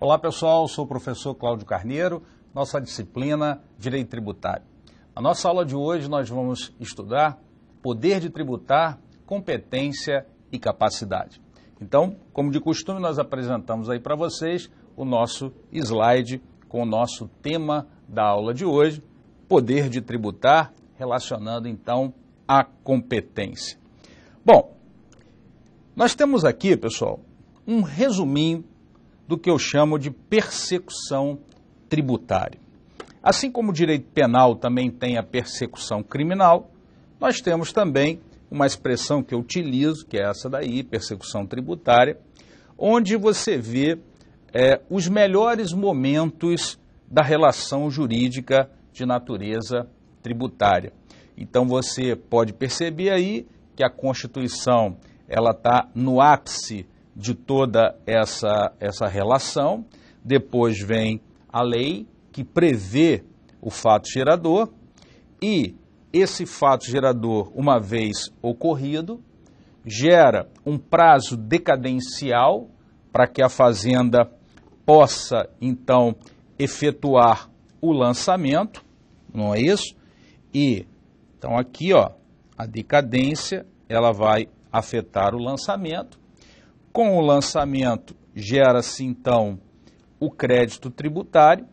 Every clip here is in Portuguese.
Olá pessoal, sou o professor Cláudio Carneiro, nossa disciplina Direito Tributário. Na nossa aula de hoje nós vamos estudar poder de tributar, competência e capacidade. Então, como de costume, nós apresentamos aí para vocês o nosso slide com o nosso tema da aula de hoje, poder de tributar, relacionando então a competência. Bom, nós temos aqui, pessoal, um resuminho do que eu chamo de persecução tributária. Assim como o direito penal também tem a persecução criminal, nós temos também uma expressão que eu utilizo, que é essa daí, persecução tributária, onde você vê os melhores momentos da relação jurídica de natureza tributária. Então você pode perceber aí que a Constituição ela está no ápice de toda essa relação, depois vem a lei que prevê o fato gerador e esse fato gerador, uma vez ocorrido, gera um prazo decadencial para que a fazenda possa, então, efetuar o lançamento, não é isso? E, então aqui, ó, a decadência, ela vai afetar o lançamento. Com o lançamento, gera-se, então, o crédito tributário,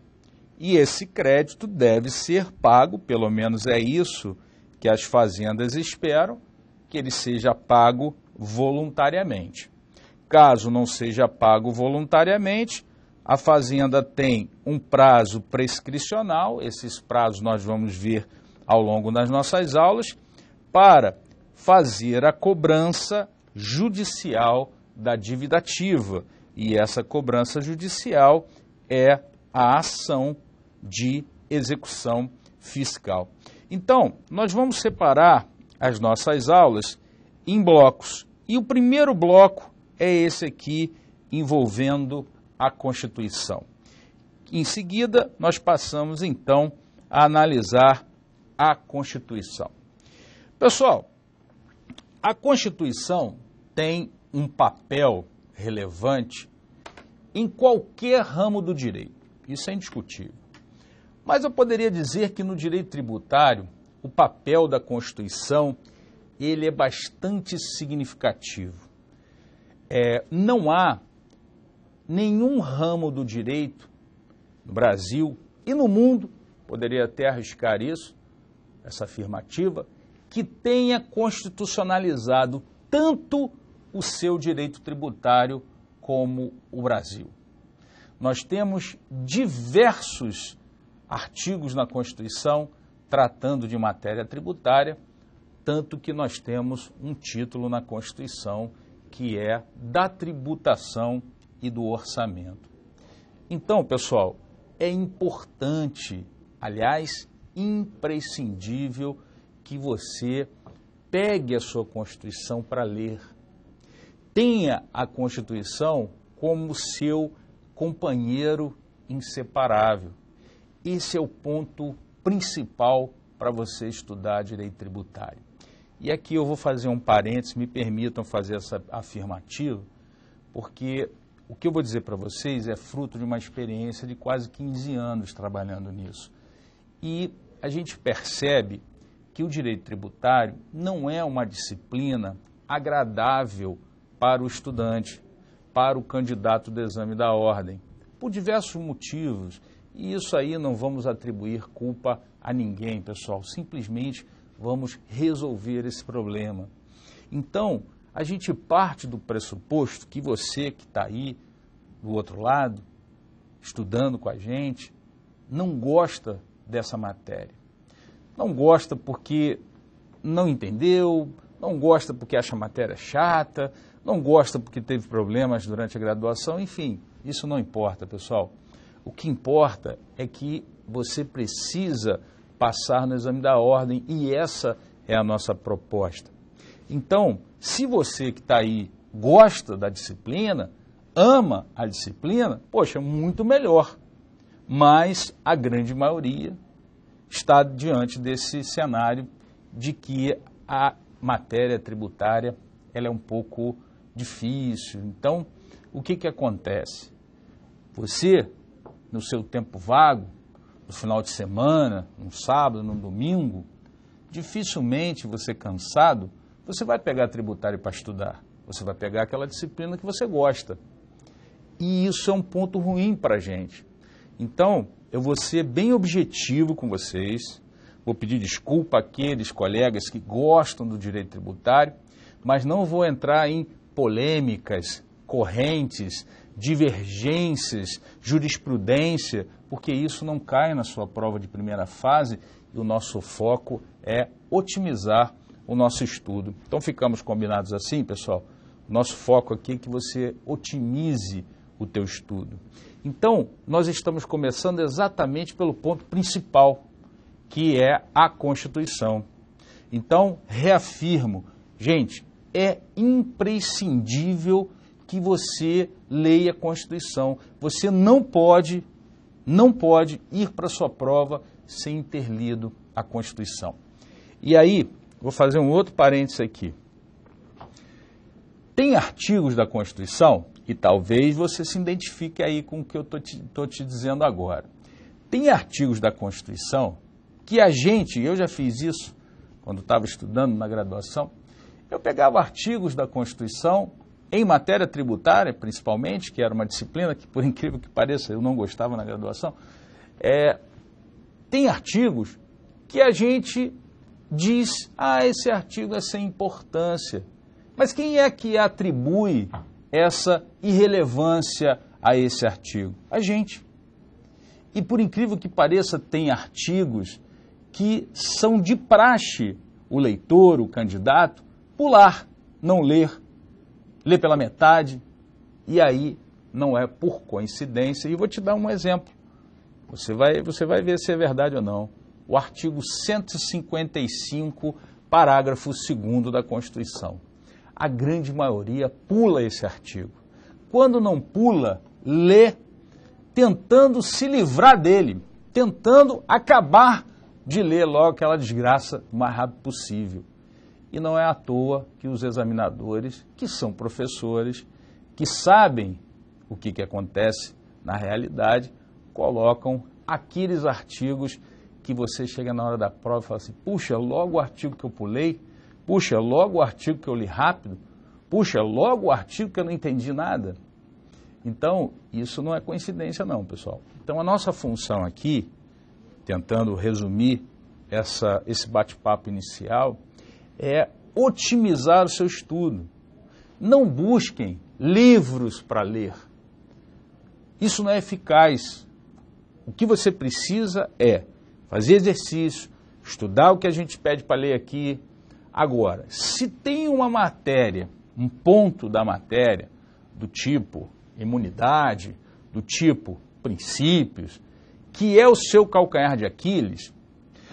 e esse crédito deve ser pago, pelo menos é isso que as fazendas esperam, que ele seja pago voluntariamente. Caso não seja pago voluntariamente, a fazenda tem um prazo prescricional, esses prazos nós vamos ver ao longo das nossas aulas, para fazer a cobrança judicial da dívida ativa, e essa cobrança judicial é a ação de execução fiscal. Então, nós vamos separar as nossas aulas em blocos, e o primeiro bloco é esse aqui, envolvendo a Constituição. Em seguida, nós passamos então a analisar a Constituição. Pessoal, a Constituição tem um papel relevante em qualquer ramo do direito. Isso é indiscutível. Mas eu poderia dizer que no direito tributário, o papel da Constituição ele é bastante significativo. Não há nenhum ramo do direito no Brasil e no mundo, poderia até arriscar isso, essa afirmativa, que tenha constitucionalizado tanto o seu direito tributário como o Brasil. Nós temos diversos artigos na Constituição tratando de matéria tributária, tanto que nós temos um título na Constituição que é da tributação e do orçamento. Então, pessoal, é importante, aliás, imprescindível que você pegue a sua Constituição para ler. Tenha a Constituição como seu companheiro inseparável. Esse é o ponto principal para você estudar direito tributário. E aqui eu vou fazer um parênteses, me permitam fazer essa afirmativa, porque o que eu vou dizer para vocês é fruto de uma experiência de quase 15 anos trabalhando nisso. E a gente percebe que o direito tributário não é uma disciplina agradável para o estudante, para o candidato do exame da ordem, por diversos motivos. E isso aí não vamos atribuir culpa a ninguém, pessoal. Simplesmente vamos resolver esse problema. Então, a gente parte do pressuposto que você que está aí do outro lado, estudando com a gente, não gosta dessa matéria. Não gosta porque não entendeu, não gosta porque acha a matéria chata, não gosta porque teve problemas durante a graduação, enfim, isso não importa, pessoal. O que importa é que você precisa passar no exame da ordem e essa é a nossa proposta. Então, se você que está aí gosta da disciplina, ama a disciplina, poxa, muito melhor. Mas a grande maioria está diante desse cenário de que a matéria tributária ela é um pouco difícil. Então, o que acontece? Você, no seu tempo vago, no final de semana, num sábado, num domingo, dificilmente você cansado, você vai pegar tributário para estudar. Você vai pegar aquela disciplina que você gosta. E isso é um ponto ruim para a gente. Então, eu vou ser bem objetivo com vocês, vou pedir desculpa àqueles colegas que gostam do direito tributário, mas não vou entrar em polêmicas, correntes, divergências, jurisprudência, porque isso não cai na sua prova de primeira fase e o nosso foco é otimizar o nosso estudo. Então ficamos combinados assim, pessoal? Nosso foco aqui é que você otimize o teu estudo. Então, nós estamos começando exatamente pelo ponto principal, que é a Constituição. Então, reafirmo, gente, é imprescindível que você leia a Constituição. Você não pode ir para a sua prova sem ter lido a Constituição. E aí, vou fazer um outro parênteses aqui. Tem artigos da Constituição, e talvez você se identifique aí com o que eu estou te dizendo agora. Tem artigos da Constituição que eu já fiz isso quando estava estudando na graduação, eu pegava artigos da Constituição, em matéria tributária principalmente, que era uma disciplina que, por incrível que pareça, eu não gostava na graduação, tem artigos que a gente diz, esse artigo é sem importância. Mas quem é que atribui essa irrelevância a esse artigo? A gente. E por incrível que pareça, tem artigos que são de praxe o leitor, o candidato, pular, não ler pela metade, e aí não é por coincidência. E vou te dar um exemplo. Você vai ver se é verdade ou não. O artigo 155, parágrafo 2º da Constituição. A grande maioria pula esse artigo. Quando não pula, lê, tentando se livrar dele, tentando acabar de ler logo aquela desgraça o mais rápido possível. E não é à toa que os examinadores, que são professores, que sabem o que acontece na realidade, colocam aqueles artigos que você chega na hora da prova e fala assim, puxa, logo o artigo que eu pulei, puxa, logo o artigo que eu li rápido, puxa, logo o artigo que eu não entendi nada. Então, isso não é coincidência não, pessoal. Então, a nossa função aqui, tentando resumir esse bate-papo inicial, é otimizar o seu estudo. Não busquem livros para ler. Isso não é eficaz. O que você precisa é fazer exercício, estudar o que a gente pede para ler aqui. Agora, se tem uma matéria, um ponto da matéria, do tipo imunidade, do tipo princípios, que é o seu calcanhar de Aquiles,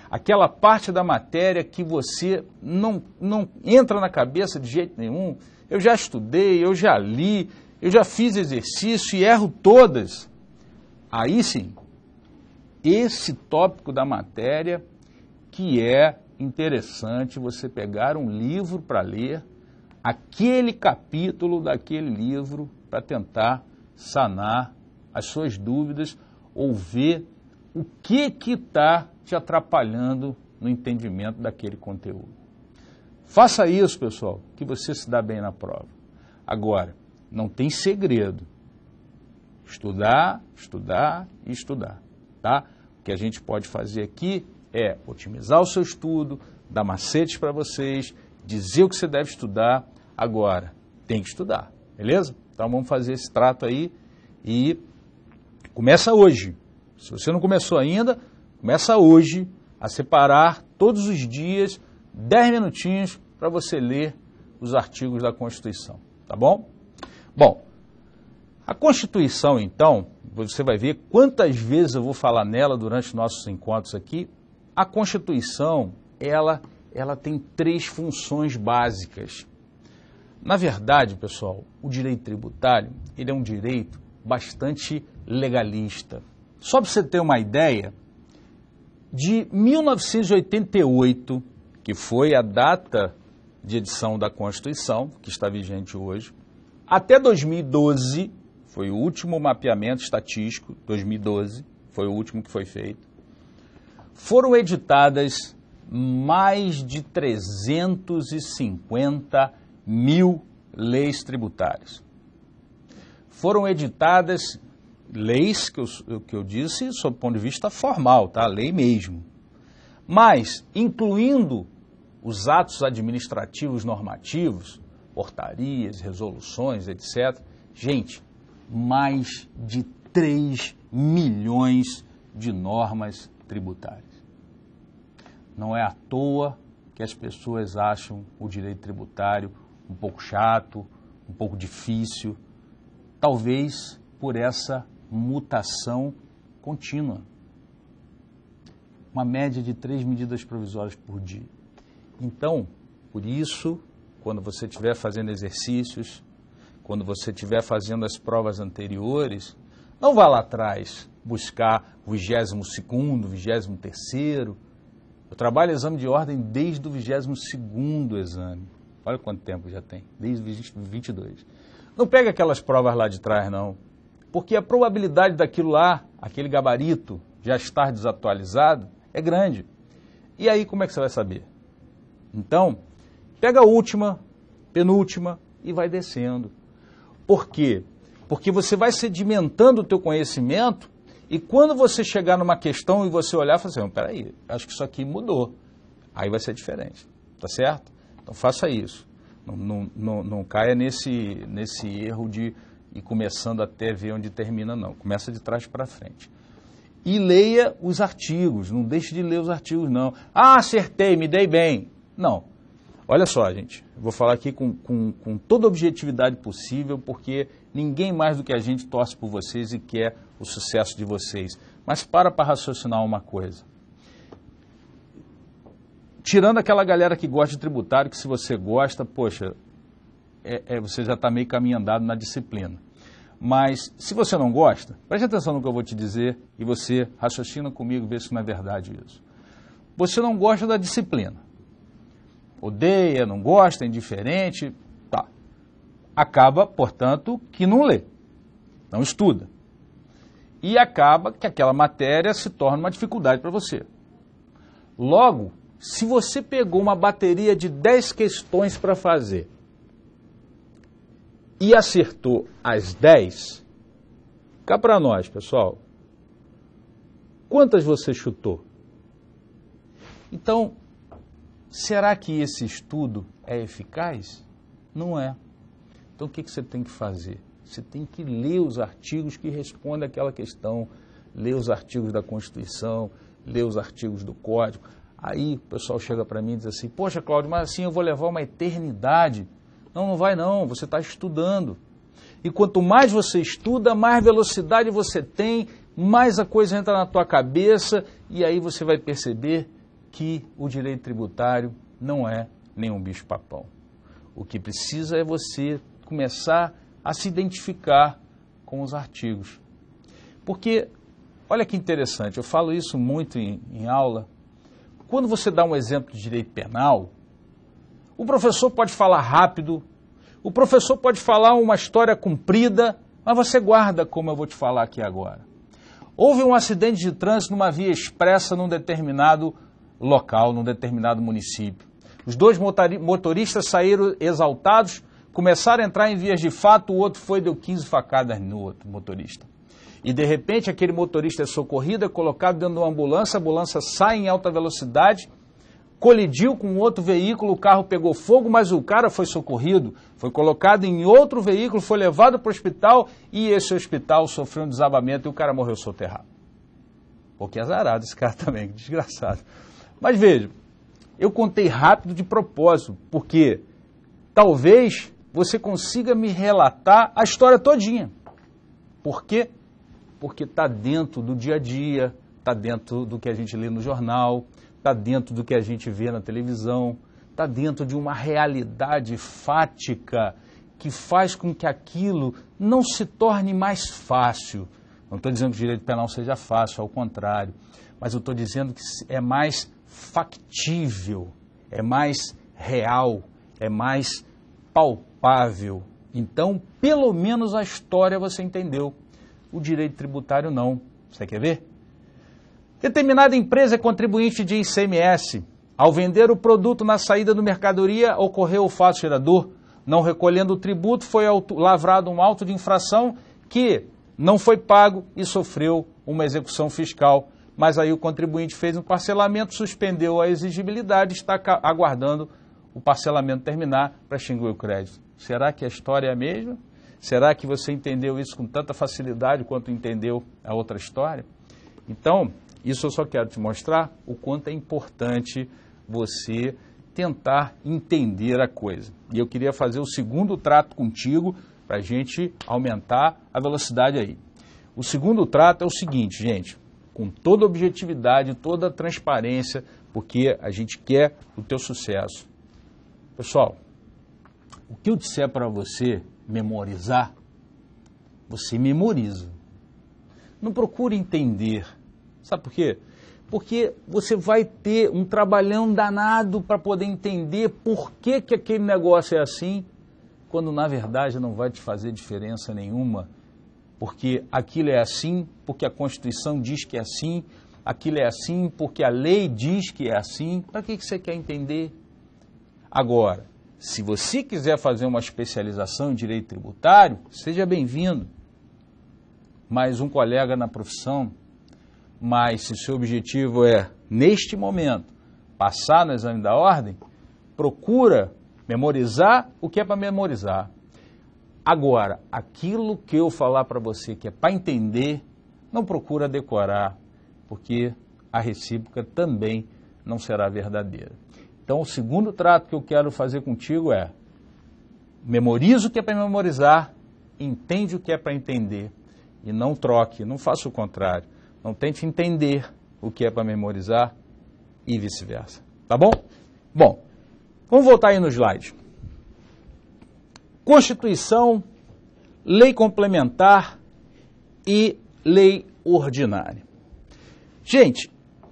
aquela parte da matéria que você não entra na cabeça de jeito nenhum, eu já estudei, eu já li, eu já fiz exercício e erro todas. Aí sim, esse tópico da matéria que é interessante você pegar um livro para ler, aquele capítulo daquele livro para tentar sanar as suas dúvidas ou ver o que está te atrapalhando no entendimento daquele conteúdo. Faça isso, pessoal, que você se dá bem na prova. Agora, não tem segredo. Estudar, estudar e estudar, tá? O que a gente pode fazer aqui é otimizar o seu estudo, dar macetes para vocês, dizer o que você deve estudar. Agora, tem que estudar, beleza? Então vamos fazer esse trato aí e começa hoje. Se você não começou ainda, começa hoje a separar todos os dias 10 minutinhos para você ler os artigos da Constituição, tá bom? Bom, a Constituição, então, você vai ver quantas vezes eu vou falar nela durante nossos encontros aqui. A Constituição, ela tem 3 funções básicas. Na verdade, pessoal, o direito tributário, ele é um direito bastante legalista. Só para você ter uma ideia, de 1988, que foi a data de edição da Constituição, que está vigente hoje, até 2012 foi o último mapeamento estatístico, 2012, foi o último que foi feito. Foram editadas mais de 350 mil leis tributárias. Foram editadas leis que eu disse sob o ponto de vista formal, tá? Lei mesmo. Mas, incluindo os atos administrativos normativos, portarias, resoluções, etc., gente, mais de 3 milhões de normas tributárias. Não é à toa que as pessoas acham o direito tributário um pouco chato, um pouco difícil, talvez por essa mutação contínua. Uma média de 3 medidas provisórias por dia. Então, por isso, quando você estiver fazendo exercícios, quando você estiver fazendo as provas anteriores, não vá lá atrás buscar o 22º, 23º. Eu trabalho exame de ordem desde o 22º exame. Olha quanto tempo já tem, desde o 22. Não pega aquelas provas lá de trás, não. Porque a probabilidade daquilo lá, aquele gabarito, já estar desatualizado, é grande. E aí, como é que você vai saber? Então, pega a última, penúltima e vai descendo. Por quê? Porque você vai sedimentando o teu conhecimento e quando você chegar numa questão e você olhar e falar assim, peraí, acho que isso aqui mudou. Aí vai ser diferente, tá certo? Então faça isso. Não caia nesse erro de ir começando até ver onde termina, não. Começa de trás para frente. E leia os artigos, não deixe de ler os artigos, não. Ah, acertei, me dei bem. Não. Olha só, gente, eu vou falar aqui com toda a objetividade possível, porque ninguém mais do que a gente torce por vocês e quer o sucesso de vocês. Mas para raciocinar uma coisa. Tirando aquela galera que gosta de tributário, que se você gosta, poxa, você já está meio caminho andado na disciplina. Mas se você não gosta, preste atenção no que eu vou te dizer e você raciocina comigo, vê se não é verdade isso. Você não gosta da disciplina. Odeia, não gosta, é indiferente, tá. Acaba, portanto, que não lê, não estuda. E acaba que aquela matéria se torna uma dificuldade para você. Logo, se você pegou uma bateria de 10 questões para fazer e acertou as 10, cá para nós, pessoal, quantas você chutou? Então, será que esse estudo é eficaz? Não é. Então, o que você tem que fazer? Você tem que ler os artigos que respondem àquela questão, ler os artigos da Constituição, ler os artigos do Código. Aí o pessoal chega para mim e diz assim, poxa, Cláudio, mas assim eu vou levar uma eternidade. Não, não vai não, você está estudando. E quanto mais você estuda, mais velocidade você tem, mais a coisa entra na tua cabeça e aí você vai perceber que o direito tributário não é nenhum bicho-papão. O que precisa é você começar a se identificar com os artigos. Porque, olha que interessante, eu falo isso muito em aula. Quando você dá um exemplo de direito penal, o professor pode falar rápido, o professor pode falar uma história comprida, mas você guarda como eu vou te falar aqui agora. Houve um acidente de trânsito numa via expressa num determinado local, num determinado município. Os dois motoristas saíram exaltados, começaram a entrar em vias de fato, o outro deu 15 facadas no outro motorista. E de repente aquele motorista é socorrido, é colocado dentro de uma ambulância, a ambulância sai em alta velocidade, colidiu com outro veículo, o carro pegou fogo, mas o cara foi socorrido, foi colocado em outro veículo, foi levado para o hospital e esse hospital sofreu um desabamento e o cara morreu soterrado. Pô, que azarado esse cara também, que desgraçado. Mas veja, eu contei rápido de propósito, porque talvez você consiga me relatar a história todinha. Por quê? Porque está dentro do dia a dia, está dentro do que a gente lê no jornal, está dentro do que a gente vê na televisão, está dentro de uma realidade fática que faz com que aquilo não se torne mais fácil. Não estou dizendo que o direito penal seja fácil, ao contrário, mas eu estou dizendo que é mais factível, é mais real, é mais palpável Então, pelo menos a história você entendeu. O direito tributário não. Você quer ver? Determinada empresa é contribuinte de ICMS. Ao vender o produto na saída do mercadoria, ocorreu o fato gerador. Não recolhendo o tributo, foi lavrado um auto de infração que não foi pago e sofreu uma execução fiscal. Mas aí o contribuinte fez um parcelamento, suspendeu a exigibilidade e está aguardando o parcelamento terminar para extinguir o crédito. Será que a história é a mesma? Será que você entendeu isso com tanta facilidade quanto entendeu a outra história? Então, isso eu só quero te mostrar o quanto é importante você tentar entender a coisa. E eu queria fazer o segundo trato contigo para a gente aumentar a velocidade aí. O segundo trato é o seguinte, gente, com toda objetividade, toda transparência, porque a gente quer o teu sucesso. Pessoal, o que eu disser para você memorizar, você memoriza. Não procure entender. Sabe por quê? Porque você vai ter um trabalhão danado para poder entender por que aquele negócio é assim, quando na verdade não vai te fazer diferença nenhuma. Porque aquilo é assim, porque a Constituição diz que é assim, aquilo é assim, porque a lei diz que é assim. Para que você quer entender? Agora, se você quiser fazer uma especialização em direito tributário, seja bem-vindo. Mais um colega na profissão. Mas se seu objetivo é, neste momento, passar no exame da ordem, procura memorizar o que é para memorizar. Agora, aquilo que eu falar para você que é para entender, não procura decorar, porque a recíproca também não será verdadeira. Então, o segundo trato que eu quero fazer contigo é: memoriza o que é para memorizar, entende o que é para entender, e não troque, não faça o contrário. Não tente entender o que é para memorizar e vice-versa. Tá bom? Bom, vamos voltar aí no slide. Constituição, lei complementar e lei ordinária. Gente,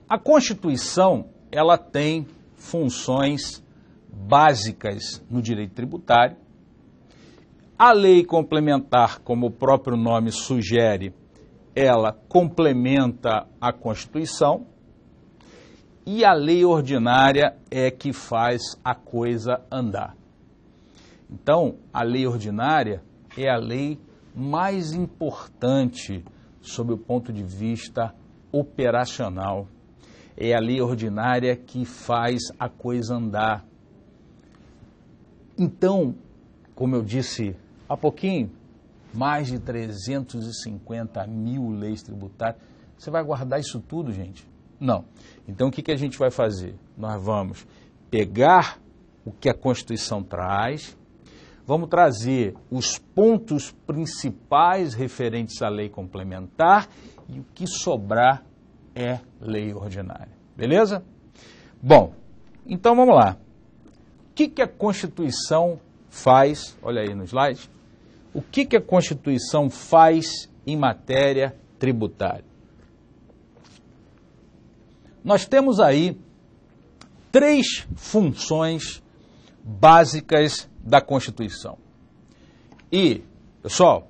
a Constituição, ela tem funções básicas no direito tributário. A lei complementar, como o próprio nome sugere, ela complementa a Constituição, e a lei ordinária é que faz a coisa andar. Então, a lei ordinária é a lei mais importante sob o ponto de vista operacional. É a lei ordinária que faz a coisa andar. Então, como eu disse há pouquinho, mais de 350 mil leis tributárias. Você vai guardar isso tudo, gente? Não. Então, o que a gente vai fazer? Nós vamos pegar o que a Constituição traz, vamos trazer os pontos principais referentes à lei complementar e o que sobrar é lei ordinária. Beleza? Bom, então vamos lá. O que a Constituição faz? Olha aí no slide. O que a Constituição faz em matéria tributária? Nós temos aí 3 funções básicas da Constituição. E, pessoal,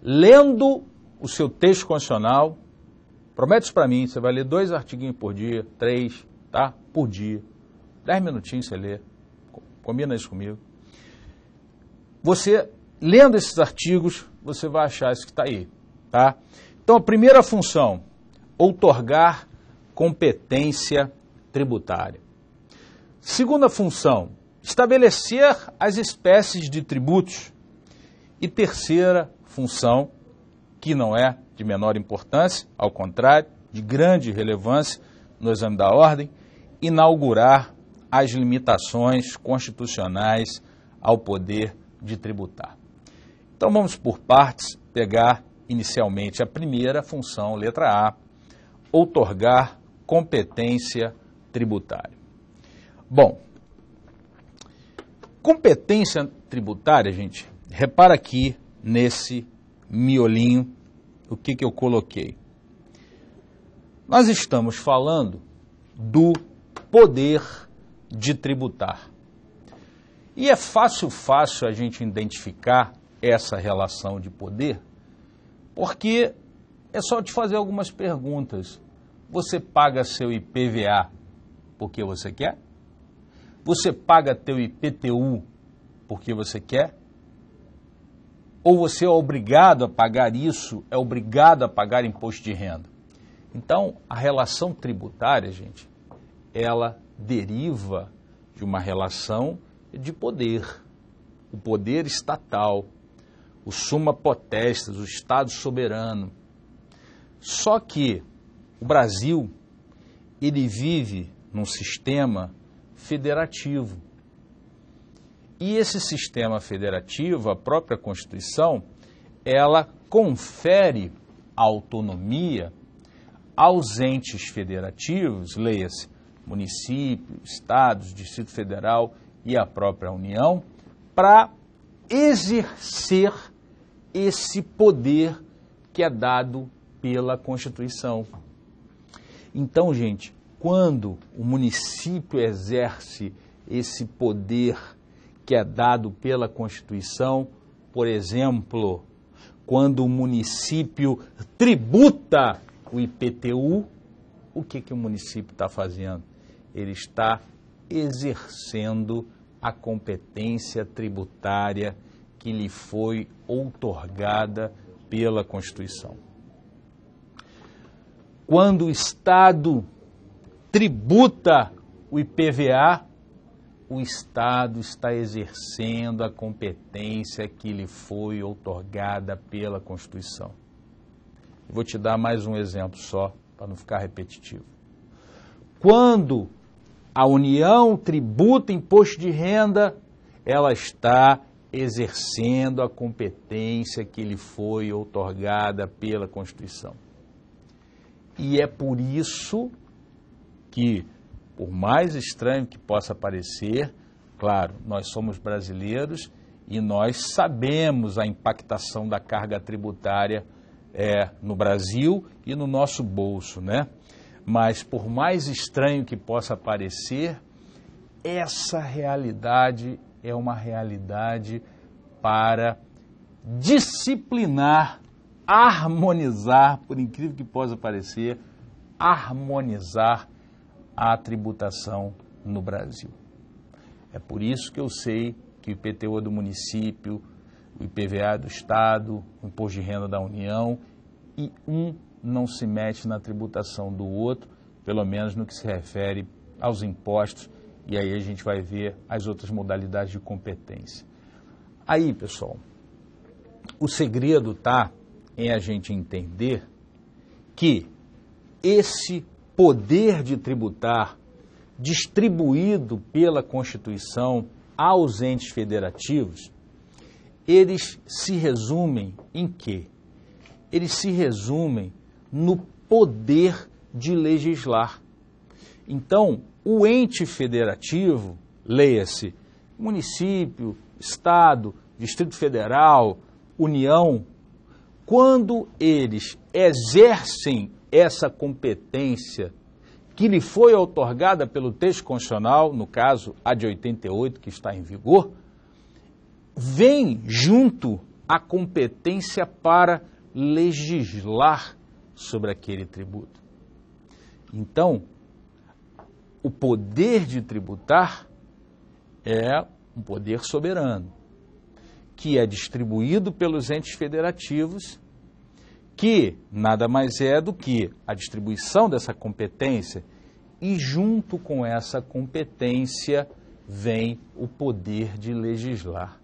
lendo o seu texto constitucional, promete isso para mim, você vai ler 2 artiguinhos por dia, 3, tá? Por dia. 10 minutinhos você lê. Combina isso comigo. Você, lendo esses artigos, você vai achar isso que está aí, tá? Então, a primeira função, outorgar competência tributária. Segunda função, estabelecer as espécies de tributos. E terceira função, que não é de menor importância, ao contrário, de grande relevância no exame da ordem, inaugurar as limitações constitucionais ao poder de tributar. Então vamos por partes pegar inicialmente a primeira função, letra A, outorgar competência tributária. Bom, competência tributária, gente, repara aqui nesse miolinho o que eu coloquei. Nós estamos falando do poder de tributar. E é fácil a gente identificar essa relação de poder, porque é só te fazer algumas perguntas. Você paga seu IPVA porque você quer? Você paga teu IPTU porque você quer? Ou você é obrigado a pagar isso, é obrigado a pagar imposto de renda? Então, a relação tributária, gente, ela deriva de uma relação de poder. O poder estatal, o summa potestas, o Estado soberano. Só que o Brasil, ele vive num sistema federativo. E esse sistema federativo, a própria Constituição, ela confere autonomia aos entes federativos, leia-se, municípios, estados, Distrito Federal e a própria União, para exercer esse poder que é dado pela Constituição. Então, gente, quando o município exerce esse poder que é dado pela Constituição, por exemplo, quando o município tributa o IPTU, o que o município está fazendo? Ele está exercendo a competência tributária que lhe foi outorgada pela Constituição. Quando o Estado tributa o IPVA, o Estado está exercendo a competência que lhe foi outorgada pela Constituição. Eu vou te dar mais um exemplo só, para não ficar repetitivo. Quando a União tributa imposto de renda, ela está exercendo a competência que lhe foi outorgada pela Constituição. E é por isso que, por mais estranho que possa parecer, claro, nós somos brasileiros e nós sabemos a impactação da carga tributária no Brasil e no nosso bolso, né? Mas por mais estranho que possa parecer, essa realidade é uma realidade para disciplinar, harmonizar, por incrível que possa parecer, harmonizar a tributação no Brasil. É por isso que eu sei que o IPTU é do município, o IPVA é do Estado, o Imposto de Renda da União, e um não se mete na tributação do outro, pelo menos no que se refere aos impostos, e aí a gente vai ver as outras modalidades de competência. Aí, pessoal, o segredo está em a gente entender que esse poder de tributar distribuído pela Constituição aos entes federativos, eles se resumem em quê? Eles se resumem no poder de legislar. Então, o ente federativo, leia-se, município, Estado, Distrito Federal, União, quando eles exercem essa competência que lhe foi outorgada pelo texto constitucional, no caso a de 88, que está em vigor, vem junto a competência para legislar sobre aquele tributo. Então, o poder de tributar é um poder soberano, que é distribuído pelos entes federativos, que nada mais é do que a distribuição dessa competência, e junto com essa competência vem o poder de legislar.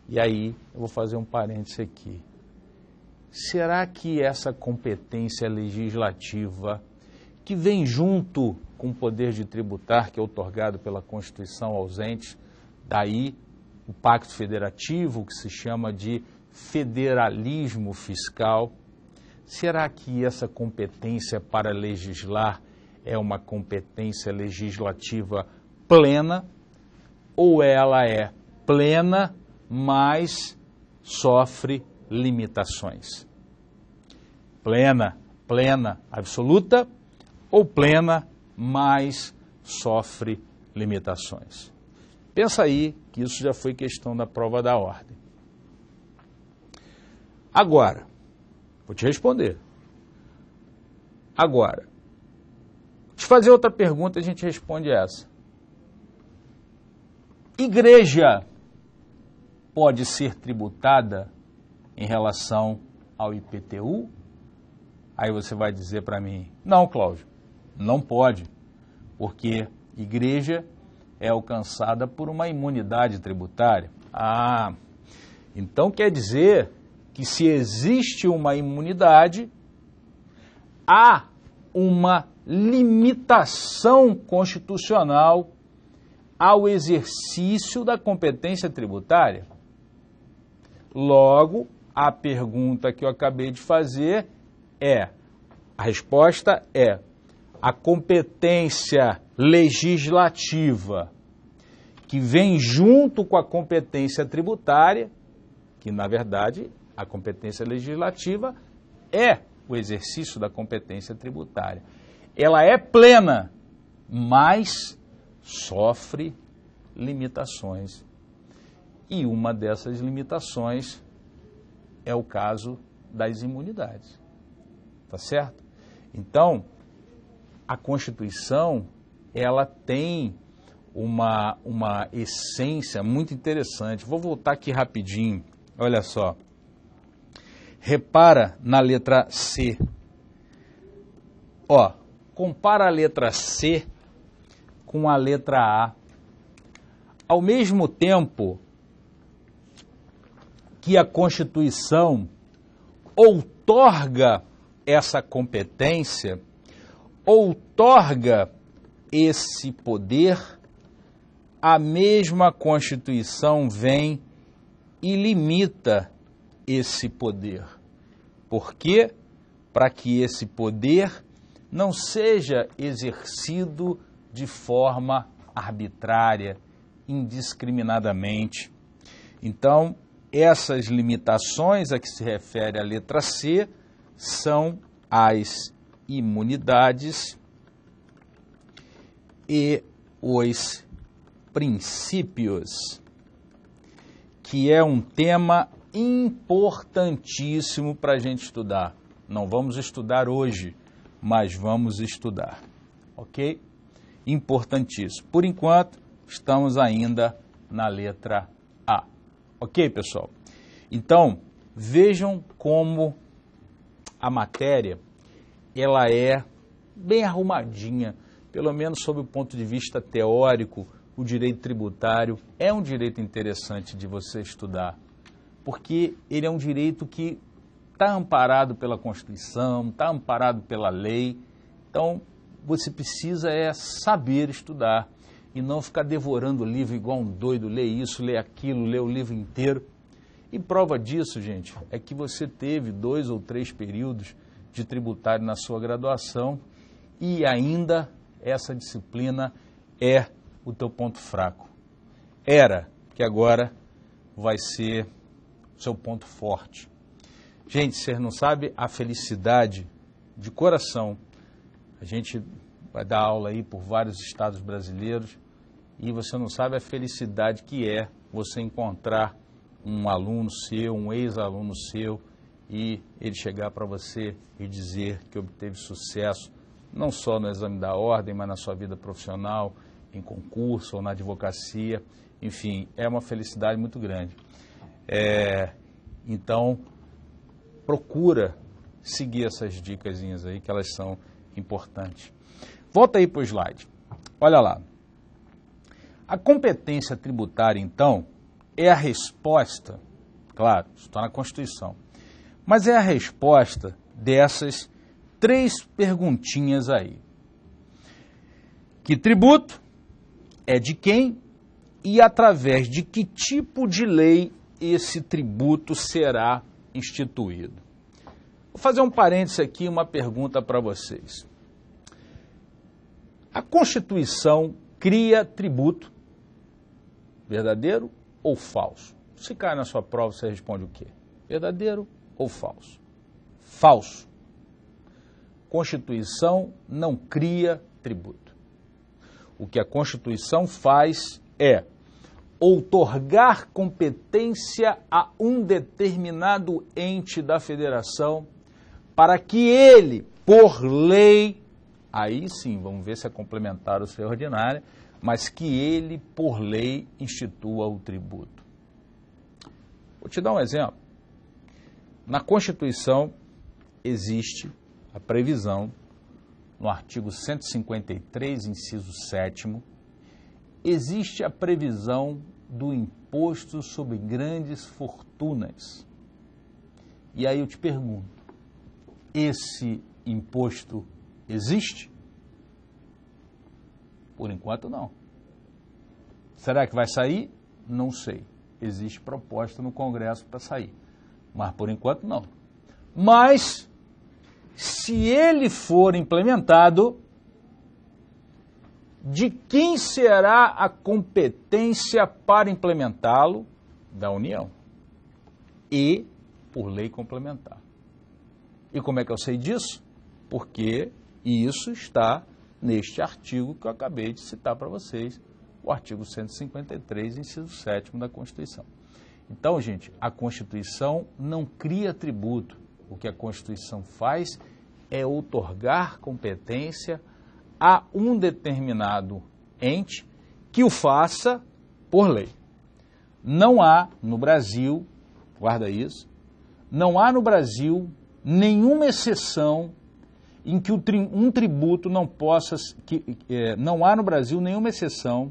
E aí, eu vou fazer um parêntese aqui. Será que essa competência legislativa, que vem junto com o poder de tributar, que é outorgado pela Constituição aos entes, daí o Pacto Federativo, que se chama de federalismo fiscal, será que essa competência para legislar é uma competência legislativa plena, ou ela é plena, mas sofre limitações? Plena absoluta, ou plena, mas sofre limitações? Pensa aí que isso já foi questão da prova da ordem. Agora, vou te responder. Agora, te fazer outra pergunta e a gente responde essa. Igreja pode ser tributada em relação ao IPTU? Aí você vai dizer para mim, não, Cláudio, não pode, porque igreja é alcançada por uma imunidade tributária. Ah, então quer dizer que se existe uma imunidade, há uma limitação constitucional ao exercício da competência tributária. Logo, a pergunta que eu acabei de fazer a resposta é, a competência legislativa que vem junto com a competência tributária, que na verdade a competência legislativa é o exercício da competência tributária. Ela é plena, mas sofre limitações. E uma dessas limitações é o caso das imunidades. Tá certo? Então, a Constituição, ela tem uma essência muito interessante. Vou voltar aqui rapidinho. Olha só. Repara na letra C. Ó, compara a letra C com a letra A. Ao mesmo tempo que a Constituição outorga essa competência, outorga esse poder, a mesma Constituição vem e limita esse poder. Por quê? Para que esse poder não seja exercido de forma arbitrária, indiscriminadamente. Então, essas limitações a que se refere a letra C são as imunidades e os princípios, que é um tema importantíssimo para a gente estudar. Não vamos estudar hoje, mas vamos estudar, ok? Importantíssimo. Por enquanto, estamos ainda na letra A. Ok, pessoal? Então, vejam como a matéria, ela é bem arrumadinha, pelo menos sob o ponto de vista teórico. O direito tributário é um direito interessante de você estudar, porque ele é um direito que está amparado pela Constituição, está amparado pela lei. Então, você precisa saber estudar e não ficar devorando o livro igual um doido, lê isso, lê aquilo, lê o livro inteiro. E prova disso, gente, é que você teve 2 ou 3 períodos de tributário na sua graduação e ainda essa disciplina é o teu ponto fraco. Era, que agora vai ser o seu ponto forte. Gente, você não sabe a felicidade de coração. A gente vai dar aula aí por vários estados brasileiros e você não sabe a felicidade que é você encontrar um aluno seu, um ex-aluno seu, e ele chegar para você e dizer que obteve sucesso, não só no exame da ordem, mas na sua vida profissional, em concurso ou na advocacia. Enfim, é uma felicidade muito grande. Então, procura seguir essas dicasinhas aí, que elas são importantes. Volta aí para o slide. Olha lá. A competência tributária, então, é a resposta, claro, isso está na Constituição, mas é a resposta dessas 3 perguntinhas aí. Que tributo é de quem e através de que tipo de lei esse tributo será instituído? Vou fazer um parênteses aqui, uma pergunta para vocês. A Constituição cria tributo, verdadeiro ou falso? Se cai na sua prova, você responde o quê? Verdadeiro ou falso? Falso. Constituição não cria tributo. O que a Constituição faz é outorgar competência a um determinado ente da federação para que ele, por lei, aí sim, vamos ver se é complementar ou se é ordinária, mas que ele, por lei, institua o tributo. Vou te dar um exemplo. Na Constituição existe a previsão, no artigo 153, inciso 7º, existe a previsão do imposto sobre grandes fortunas. E aí eu te pergunto, esse imposto existe? Por enquanto não. Será que vai sair? Não sei. Existe proposta no Congresso para sair, mas por enquanto não. Mas, se ele for implementado, de quem será a competência para implementá-lo? Da União. E por lei complementar. E como é que eu sei disso? Porque isso está neste artigo que eu acabei de citar para vocês, o artigo 153, inciso 7º da Constituição. Então, gente, a Constituição não cria tributo. O que a Constituição faz é outorgar competência a um determinado ente que o faça por lei. Não há no Brasil, guarda isso, não há no Brasil nenhuma exceção em que um tributo não possa, não há no Brasil nenhuma exceção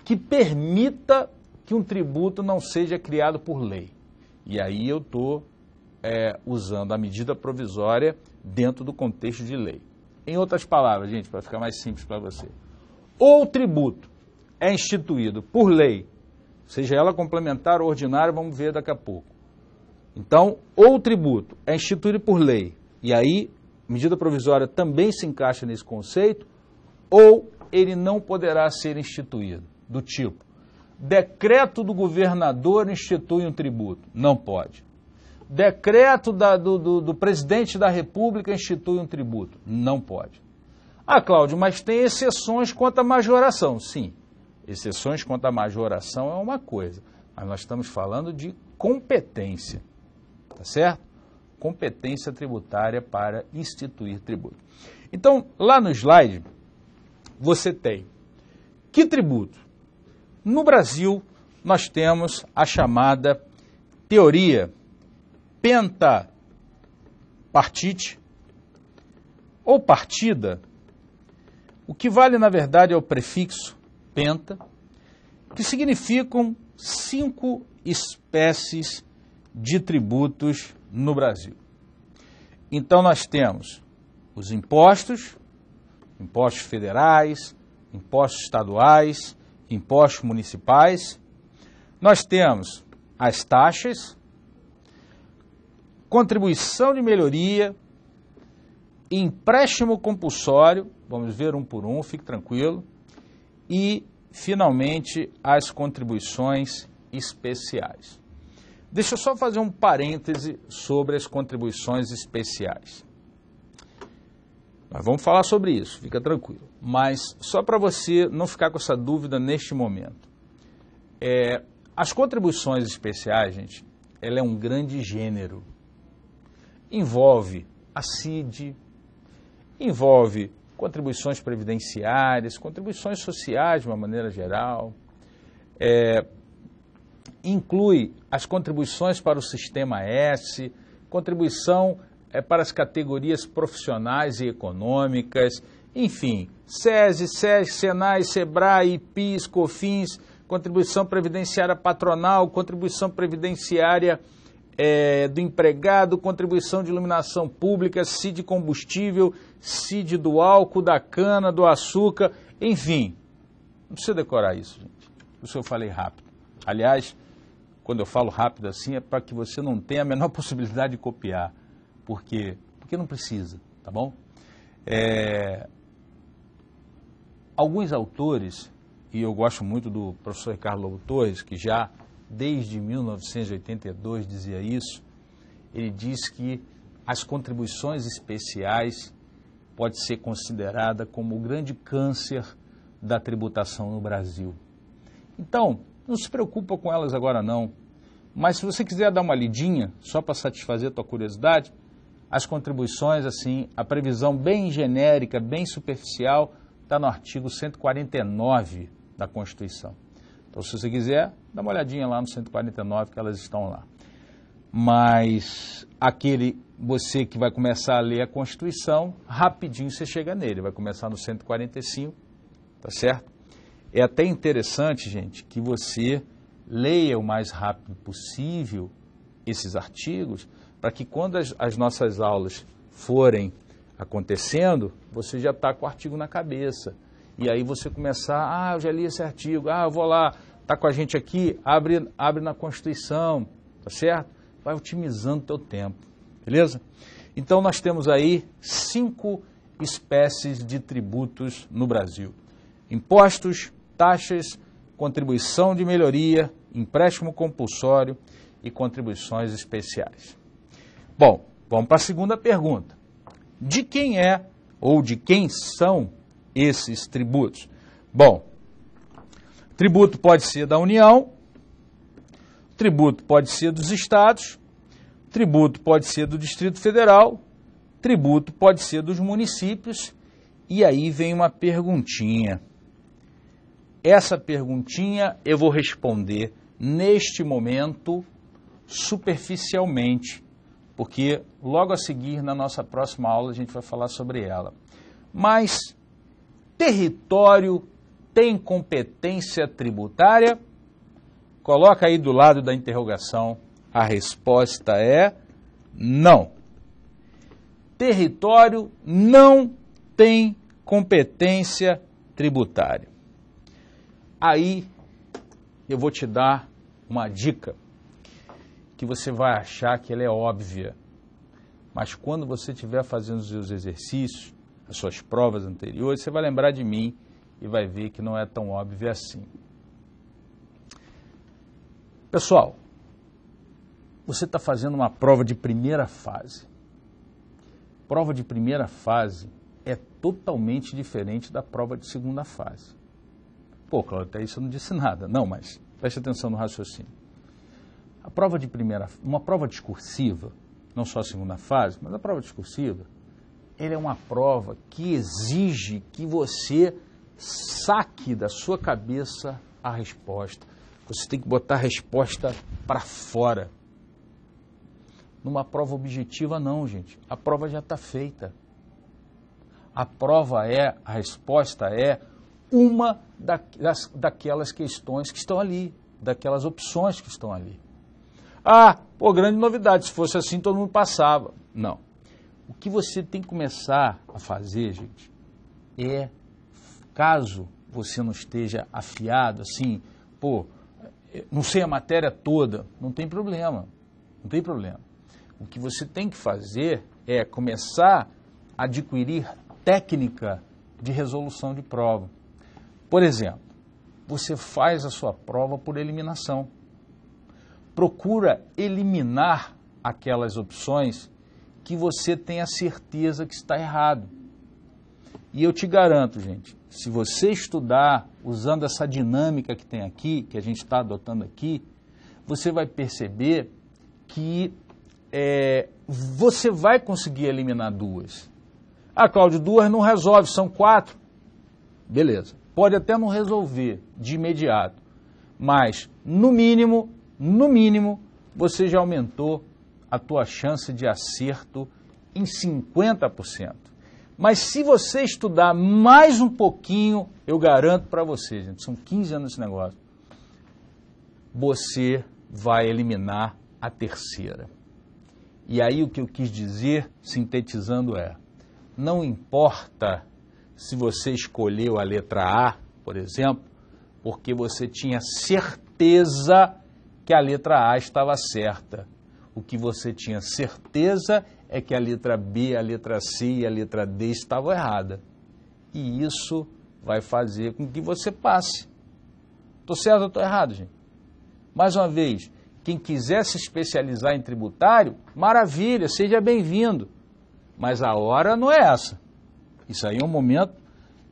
que permita que um tributo não seja criado por lei. E aí eu estou usando a medida provisória dentro do contexto de lei. Em outras palavras, gente, para ficar mais simples para você, ou o tributo é instituído por lei, seja ela complementar ou ordinária, vamos ver daqui a pouco. Então, ou o tributo é instituído por lei, e aí medida provisória também se encaixa nesse conceito, ou ele não poderá ser instituído, do tipo, decreto do governador institui um tributo, não pode. Decreto do presidente da República institui um tributo, não pode. Ah, Cláudio, mas tem exceções quanto à majoração. Sim, exceções quanto à majoração é uma coisa, mas nós estamos falando de competência, tá certo? Competência tributária para instituir tributo. Então, lá no slide, você tem que tributo? No Brasil, nós temos a chamada teoria pentapartite ou partida. O que vale, na verdade, é o prefixo penta, que significam 5 espécies de tributos no Brasil. Então, nós temos os impostos, impostos federais, impostos estaduais, impostos municipais. Nós temos as taxas, contribuição de melhoria, empréstimo compulsório, vamos ver um por um, fique tranquilo, e, finalmente, as contribuições especiais. Deixa eu só fazer um parêntese sobre as contribuições especiais. Nós vamos falar sobre isso, fica tranquilo. Mas só para você não ficar com essa dúvida neste momento. As contribuições especiais, gente, ela é um grande gênero. Envolve a CID, envolve contribuições previdenciárias, contribuições sociais de uma maneira geral, inclui as contribuições para o Sistema S, contribuição para as categorias profissionais e econômicas, enfim, SESI, SESC, SENAI, SEBRAE, PIS, COFINS, contribuição previdenciária patronal, contribuição previdenciária do empregado, contribuição de iluminação pública, CID combustível, CID do álcool, da cana, do açúcar, enfim. Não precisa decorar isso, gente. Isso eu falei rápido. Aliás, quando eu falo rápido assim, é para que você não tenha a menor possibilidade de copiar. Por quê? Porque não precisa, tá bom? Alguns autores, e eu gosto muito do professor Ricardo Lobo Torres, que já desde 1982 dizia isso, ele diz que as contribuições especiais pode ser considerada como o grande câncer da tributação no Brasil. Então, não se preocupa com elas agora não. Mas se você quiser dar uma lidinha, só para satisfazer a tua curiosidade, as contribuições, assim, a previsão bem genérica, bem superficial, está no artigo 149 da Constituição. Então, se você quiser, dá uma olhadinha lá no 149, que elas estão lá. Mas você que vai começar a ler a Constituição, rapidinho você chega nele, vai começar no 145, tá certo? É até interessante, gente, que você leia o mais rápido possível esses artigos, para que quando as nossas aulas forem acontecendo, você já está com o artigo na cabeça. E aí você começar, eu já li esse artigo, eu vou lá, está com a gente aqui, abre na Constituição, tá certo? Vai otimizando o teu tempo, beleza? Então nós temos aí 5 espécies de tributos no Brasil. Impostos, taxas, contribuição de melhoria, empréstimo compulsório e contribuições especiais. Bom, vamos para a segunda pergunta. De quem é ou de quem são esses tributos? Bom, tributo pode ser da União, tributo pode ser dos estados, tributo pode ser do Distrito Federal, tributo pode ser dos municípios, e aí vem uma perguntinha. Essa perguntinha eu vou responder neste momento superficialmente, porque logo a seguir, na nossa próxima aula, a gente vai falar sobre ela. Mas, território tem competência tributária? Coloca aí do lado da interrogação, a resposta é não. Território não tem competência tributária. Aí eu vou te dar uma dica que você vai achar que ela é óbvia, mas quando você estiver fazendo os seus exercícios, as suas provas anteriores, você vai lembrar de mim e vai ver que não é tão óbvio assim. Pessoal, você está fazendo uma prova de primeira fase. Prova de primeira fase é totalmente diferente da prova de segunda fase. Pô, Cláudio, até isso eu não disse nada. Não, mas preste atenção no raciocínio. A prova de uma prova discursiva, não só a segunda fase, mas a prova discursiva, ela é uma prova que exige que você saque da sua cabeça a resposta. Você tem que botar a resposta para fora. Numa prova objetiva, não, gente. A prova já está feita. A resposta é uma daquelas questões que estão ali, daquelas opções que estão ali. Grande novidade, se fosse assim todo mundo passava. Não. O que você tem que começar a fazer, gente, caso você não esteja afiado, assim, não sei a matéria toda, não tem problema, não tem problema. O que você tem que fazer é começar a adquirir técnica de resolução de prova. Por exemplo, você faz a sua prova por eliminação. Procura eliminar aquelas opções que você tem a certeza que está errado. E eu te garanto, gente, se você estudar usando essa dinâmica que tem aqui, que a gente está adotando aqui, você vai perceber que você vai conseguir eliminar 2. Cláudio, 2 não resolve, são 4. Beleza, pode até não resolver de imediato, mas no mínimo, você já aumentou a tua chance de acerto em 50%. Mas se você estudar mais um pouquinho, eu garanto para você, gente, são 15 anos esse negócio, você vai eliminar a terceira. E aí o que eu quis dizer, sintetizando, não importa se você escolheu a letra A, por exemplo, porque você tinha certeza que a letra A estava certa. O que você tinha certeza é que a letra B, a letra C e a letra D estavam erradas. E isso vai fazer com que você passe. Estou certo ou estou errado, gente? Mais uma vez, quem quiser se especializar em tributário, maravilha, seja bem-vindo. Mas a hora não é essa. Isso aí é um momento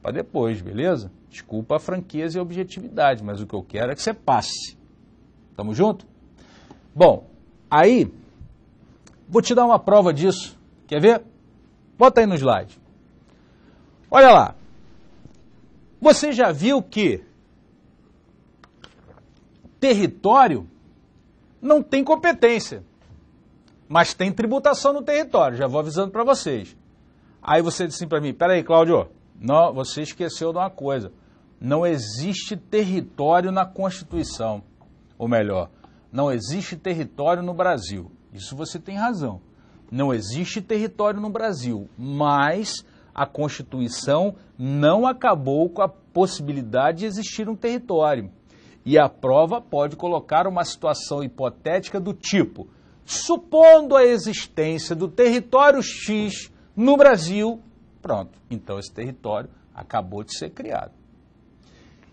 para depois, beleza? Desculpa a franqueza e a objetividade, mas o que eu quero é que você passe. Tamo junto? Bom, aí, vou te dar uma prova disso. Quer ver? Bota aí no slide. Olha lá. Você já viu que território não tem competência, mas tem tributação no território, já vou avisando para vocês. Aí você disse assim para mim, peraí, Cláudio, não, você esqueceu de uma coisa, não existe território na Constituição, ou melhor, não existe território no Brasil. Isso você tem razão, não existe território no Brasil, mas a Constituição não acabou com a possibilidade de existir um território. E a prova pode colocar uma situação hipotética do tipo, supondo a existência do território X no Brasil, pronto, então esse território acabou de ser criado.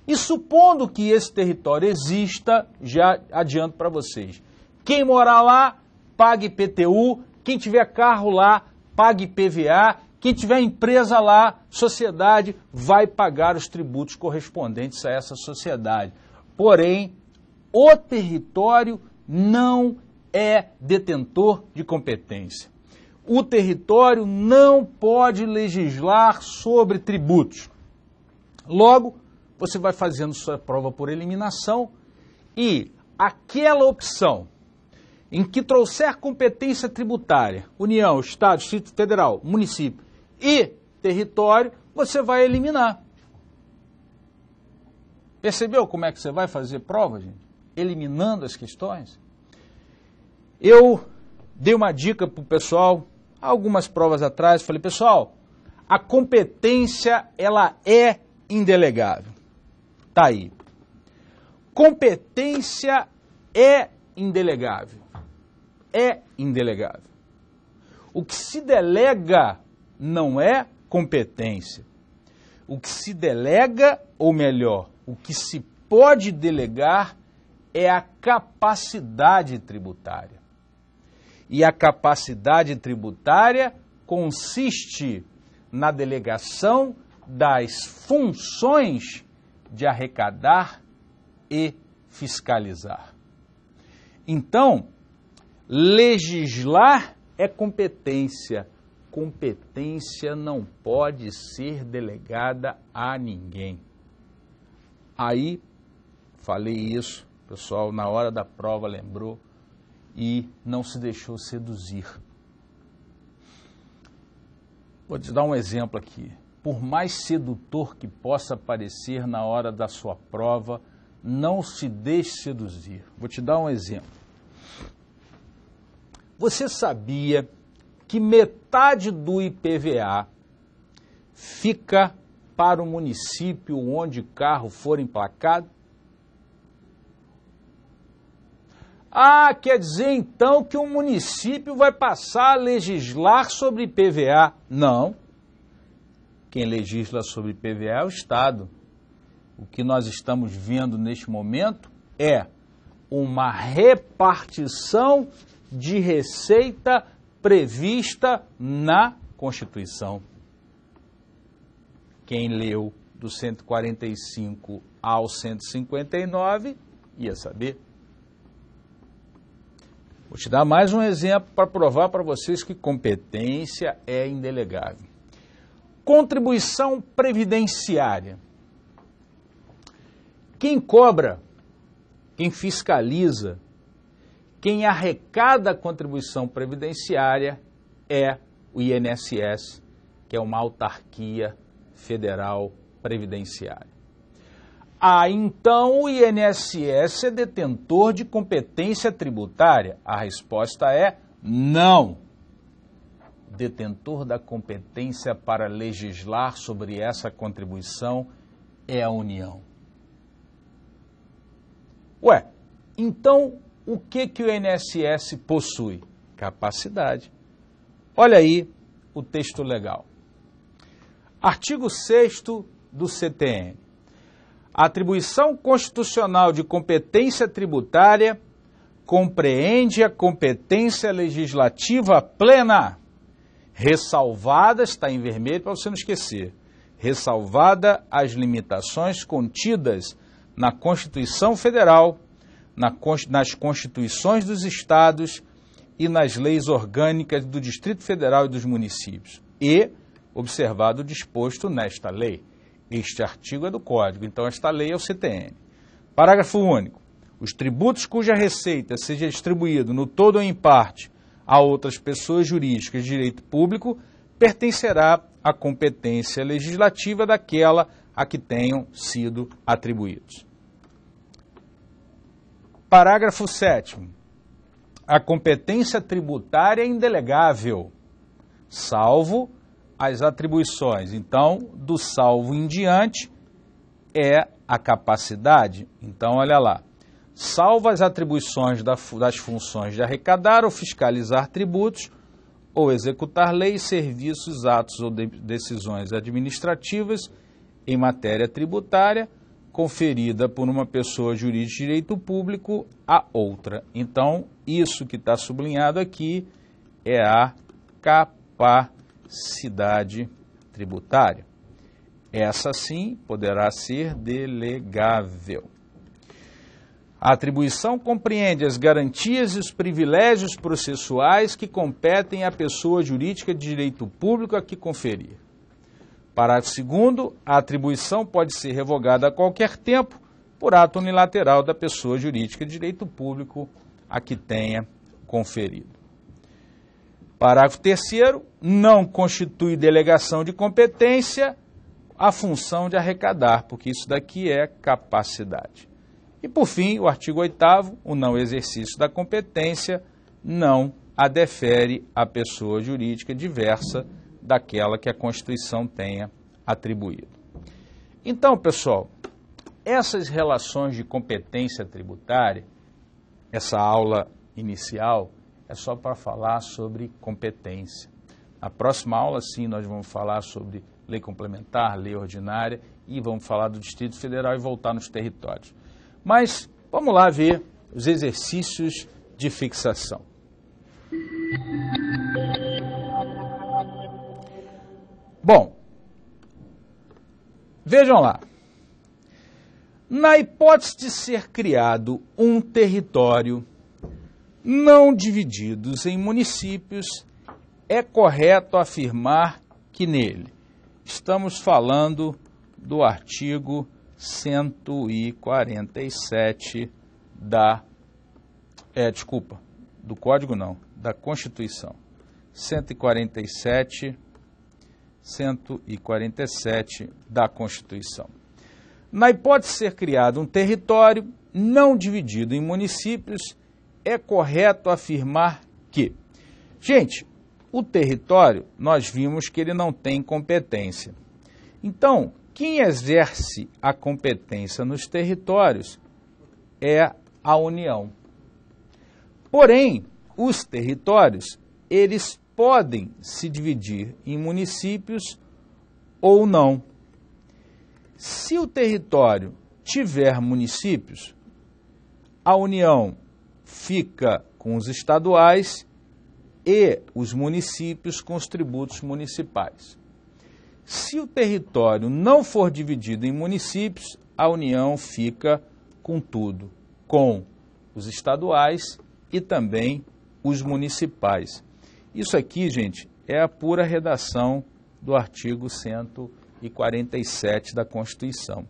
E supondo que esse território exista, já adianto para vocês, quem morar lá, pague IPTU, quem tiver carro lá, pague IPVA, quem tiver empresa lá, sociedade, vai pagar os tributos correspondentes a essa sociedade. Porém, o território não é detentor de competência. O território não pode legislar sobre tributos. Logo, você vai fazendo sua prova por eliminação e aquela opção em que trouxer competência tributária, União, Estado, Distrito Federal, município e território, você vai eliminar. Percebeu como é que você vai fazer prova, gente? Eliminando as questões? Eu dei uma dica para o pessoal, algumas provas atrás, falei, pessoal, a competência, ela é indelegável. Tá aí. Competência é indelegável. É indelegável. O que se delega não é competência. O que se delega, ou melhor, o que se pode delegar é a capacidade tributária. E a capacidade tributária consiste na delegação das funções de arrecadar e fiscalizar. Então, legislar é competência. Competência não pode ser delegada a ninguém. Aí, falei isso, o pessoal na hora da prova lembrou e não se deixou seduzir. Vou te dar um exemplo aqui. Por mais sedutor que possa parecer na hora da sua prova, não se deixe seduzir. Vou te dar um exemplo. Você sabia que metade do IPVA fica para o município onde o carro for emplacado? Ah, quer dizer então que o município vai passar a legislar sobre IPVA? Não. Quem legisla sobre IPVA é o Estado. O que nós estamos vendo neste momento é uma repartição de receita prevista na Constituição. Quem leu do 145 ao 159 ia saber. Vou te dar mais um exemplo para provar para vocês que competência é indelegável. Contribuição previdenciária. Quem cobra, quem fiscaliza, quem arrecada a contribuição previdenciária é o INSS, que é uma autarquia federal previdenciária. Ah, então o INSS é detentor de competência tributária? A resposta é não. Detentor da competência para legislar sobre essa contribuição é a União. Ué, então o que o INSS possui? Capacidade. Olha aí o texto legal. Artigo 6º do CTN. A atribuição constitucional de competência tributária compreende a competência legislativa plena, ressalvadas, está em vermelho para você não esquecer, ressalvada as limitações contidas na Constituição Federal, nas Constituições dos Estados e nas leis orgânicas do Distrito Federal e dos municípios, e observado o disposto nesta lei. Este artigo é do Código, então esta lei é o CTN. Parágrafo único. Os tributos cuja receita seja distribuído no todo ou em parte a outras pessoas jurídicas de direito público pertencerá à competência legislativa daquela a que tenham sido atribuídos. Parágrafo 7º. A competência tributária é indelegável, salvo as atribuições. Então, do salvo em diante é a capacidade. Então, olha lá. Salvo as atribuições das funções de arrecadar ou fiscalizar tributos, ou executar leis, serviços, atos ou decisões administrativas em matéria tributária, conferida por uma pessoa jurídica de direito público a outra. Então, isso que está sublinhado aqui é a capacidade tributária. Essa sim poderá ser delegável. A atribuição compreende as garantias e os privilégios processuais que competem à pessoa jurídica de direito público a que conferir. Parágrafo 2º, a atribuição pode ser revogada a qualquer tempo por ato unilateral da pessoa jurídica de direito público a que tenha conferido. Parágrafo 3º, não constitui delegação de competência a função de arrecadar, porque isso daqui é capacidade. E, por fim, o artigo 8º, o não exercício da competência não a defere à pessoa jurídica diversa daquela que a Constituição tenha atribuído. Então, pessoal, essas relações de competência tributária, essa aula inicial, é só para falar sobre competência. Na próxima aula, sim, nós vamos falar sobre lei complementar, lei ordinária e vamos falar do Distrito Federal e voltar nos territórios. Mas vamos lá ver os exercícios de fixação. Bom, vejam lá. Na hipótese de ser criado um território não divididos em municípios, é correto afirmar que nele, estamos falando do artigo 147 do Código não, da Constituição. 147 da Constituição. Na hipótese de ser criado um território não dividido em municípios, é correto afirmar que, gente, o território, nós vimos que ele não tem competência. Então, quem exerce a competência nos territórios é a União. Porém, os territórios, eles podem se dividir em municípios ou não. Se o território tiver municípios, a União fica com os estaduais e os municípios com os tributos municipais. Se o território não for dividido em municípios, a União fica com tudo, com os estaduais e também os municipais. Isso aqui, gente, é a pura redação do artigo 147 da Constituição.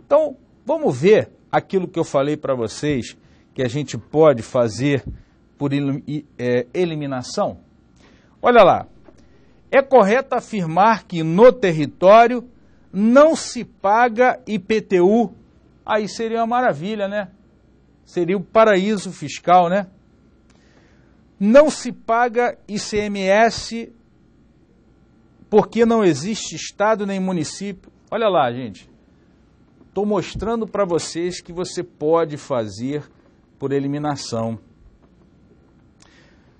Então, vamos ver aquilo que eu falei para vocês, que a gente pode fazer por eliminação? Olha lá. É correto afirmar que no território não se paga IPTU. Aí seria uma maravilha, né? Seria o paraíso fiscal, né? Não se paga ICMS porque não existe estado nem município. Olha lá, gente. Estou mostrando para vocês que você pode fazer por eliminação.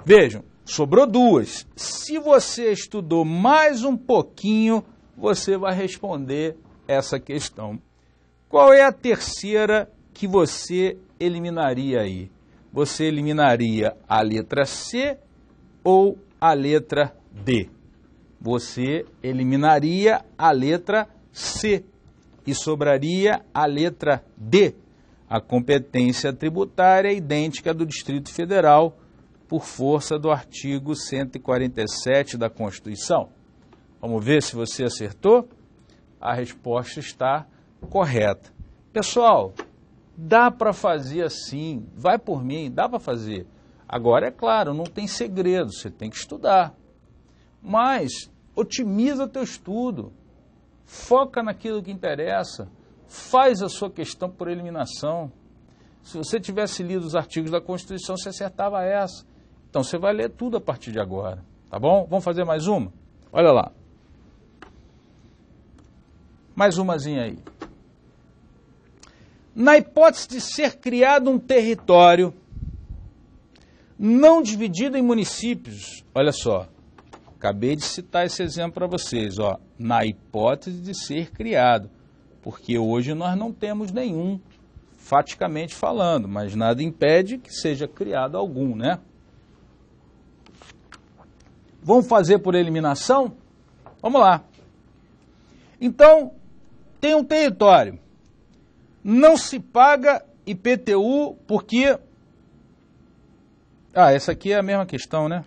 Vejam. Sobrou duas. Se você estudou mais um pouquinho, você vai responder essa questão. Qual é a terceira que você eliminaria aí? Você eliminaria a letra C ou a letra D? você eliminaria a letra C e sobraria a letra D. A competência tributária é idêntica à do Distrito Federal por força do artigo 147 da Constituição. Vamos ver se você acertou? A resposta está correta. Pessoal, dá para fazer assim, vai por mim, dá para fazer. Agora, é claro, não tem segredo, você tem que estudar. Mas otimiza teu estudo, foca naquilo que interessa, faz a sua questão por eliminação. Se você tivesse lido os artigos da Constituição, você acertava essa. Então, você vai ler tudo a partir de agora, tá bom? Vamos fazer mais uma? Olha lá. Mais umazinha aí. Na hipótese de ser criado um território não dividido em municípios, olha só, acabei de citar esse exemplo para vocês, ó, na hipótese de ser criado, porque hoje nós não temos nenhum, faticamente falando, mas nada impede que seja criado algum, né? Vamos fazer por eliminação? Vamos lá. Então, tem um território. Não se paga IPTU porque... Ah, essa aqui é a mesma questão, né?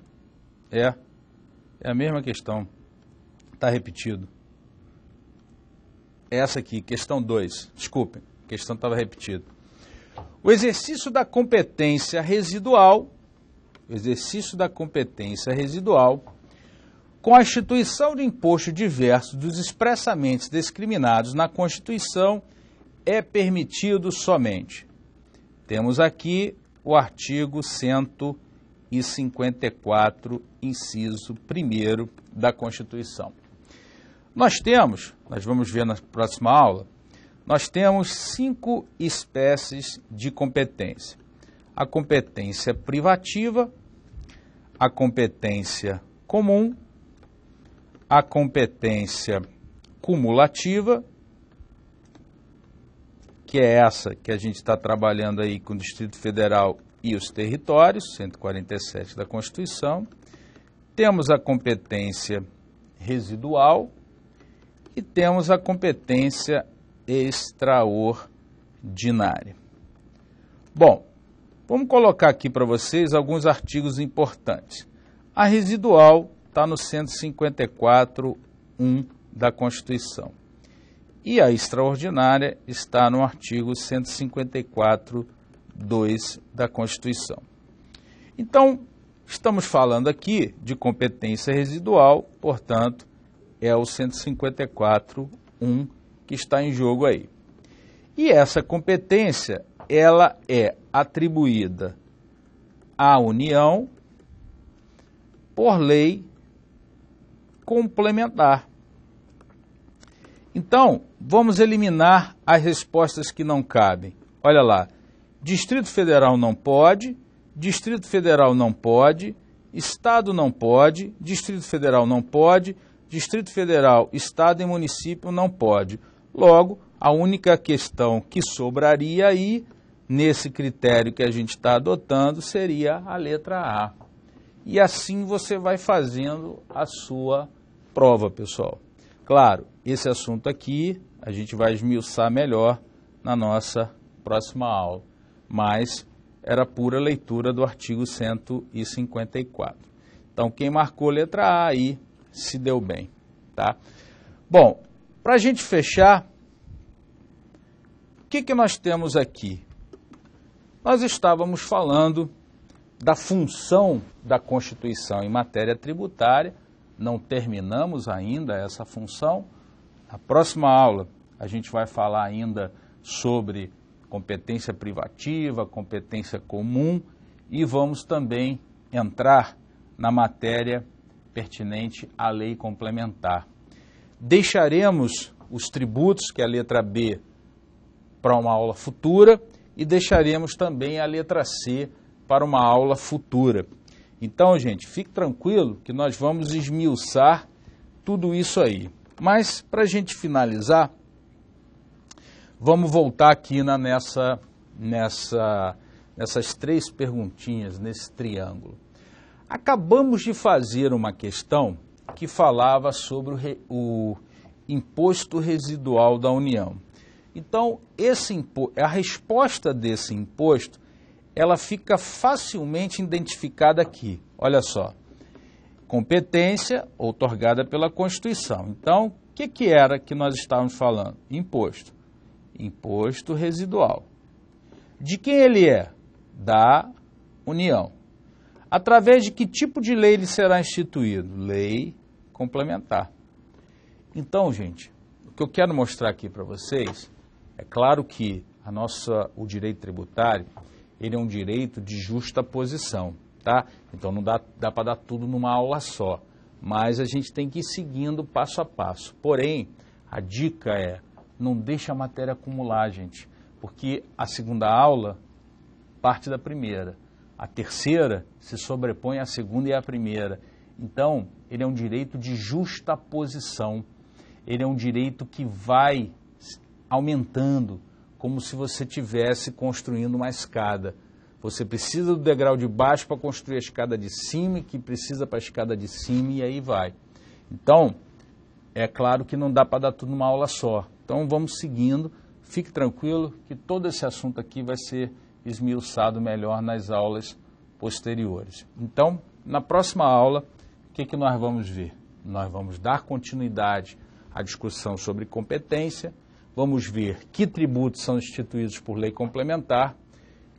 É a mesma questão. Está repetido. Essa aqui, questão 2. Desculpem, a questão estava repetida. O exercício da competência residual, com a instituição de imposto diverso dos expressamente discriminados na Constituição, é permitido somente. Temos aqui o artigo 154, inciso 1º da Constituição. Nós vamos ver na próxima aula, nós temos 5 espécies de competência. A competência privativa, a competência comum, a competência cumulativa, que é essa que a gente está trabalhando aí com o Distrito Federal e os territórios, 147 da Constituição. Temos a competência residual e temos a competência extraordinária. Bom, vamos colocar aqui para vocês alguns artigos importantes. A residual está no 154.1 da Constituição. E a extraordinária está no artigo 154.2 da Constituição. Então, estamos falando aqui de competência residual, portanto, é o 154.1 que está em jogo aí. E essa competência, ela é atribuída à União por lei complementar. Então, vamos eliminar as respostas que não cabem. Olha lá, Distrito Federal não pode, Distrito Federal não pode, Estado não pode, Distrito Federal não pode, Distrito Federal, Estado e município não pode. Logo, a única questão que sobraria aí, nesse critério que a gente está adotando, seria a letra A. E assim você vai fazendo a sua prova, pessoal. Claro, esse assunto aqui a gente vai esmiuçar melhor na nossa próxima aula, mas era pura leitura do artigo 154. Então, quem marcou letra A aí se deu bem, tá? Bom, para a gente fechar, o que nós temos aqui? Nós estávamos falando da função da Constituição em matéria tributária. Não terminamos ainda essa função. Na próxima aula, a gente vai falar ainda sobre competência privativa, competência comum e vamos também entrar na matéria pertinente à lei complementar. Deixaremos os tributos, que é a letra B, para uma aula futura e deixaremos também a letra C para uma aula futura. Então, gente, fique tranquilo que nós vamos esmiuçar tudo isso aí. Mas, para a gente finalizar, vamos voltar aqui nessas 3 perguntinhas, nesse triângulo. Acabamos de fazer uma questão que falava sobre o imposto residual da União. Então, a resposta desse imposto, ela fica facilmente identificada aqui. Olha só, competência outorgada pela Constituição. Então, o que era que nós estávamos falando? Imposto. Imposto residual. De quem ele é? Da União. Através de que tipo de lei ele será instituído? Lei complementar. Então, gente, o que eu quero mostrar aqui para vocês, é claro que o direito tributário, ele é um direito de justa posição, tá? Então não dá para dar tudo numa aula só, mas a gente tem que ir seguindo passo a passo. Porém, a dica é, não deixe a matéria acumular, gente, porque a segunda aula parte da primeira, a terceira se sobrepõe à segunda e à primeira. Então, ele é um direito de justa posição, ele é um direito que vai aumentando, como se você estivesse construindo uma escada. Você precisa do degrau de baixo para construir a escada de cima, e que precisa para a escada de cima, e aí vai. Então, é claro que não dá para dar tudo numa aula só. Então, vamos seguindo. Fique tranquilo que todo esse assunto aqui vai ser esmiuçado melhor nas aulas posteriores. Então, na próxima aula, o que nós vamos ver? Nós vamos dar continuidade à discussão sobre competência, vamos ver que tributos são instituídos por lei complementar,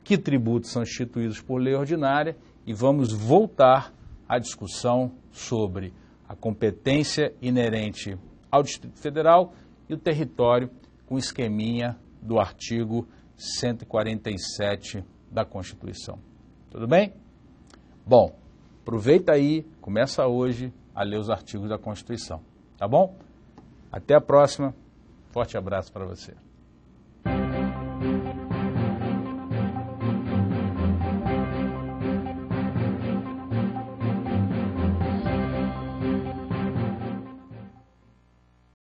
que tributos são instituídos por lei ordinária e vamos voltar à discussão sobre a competência inerente ao Distrito Federal e o território com esqueminha do artigo 147 da Constituição. Tudo bem? Bom, aproveita aí, começa hoje a ler os artigos da Constituição, tá bom? Até a próxima, forte abraço para você.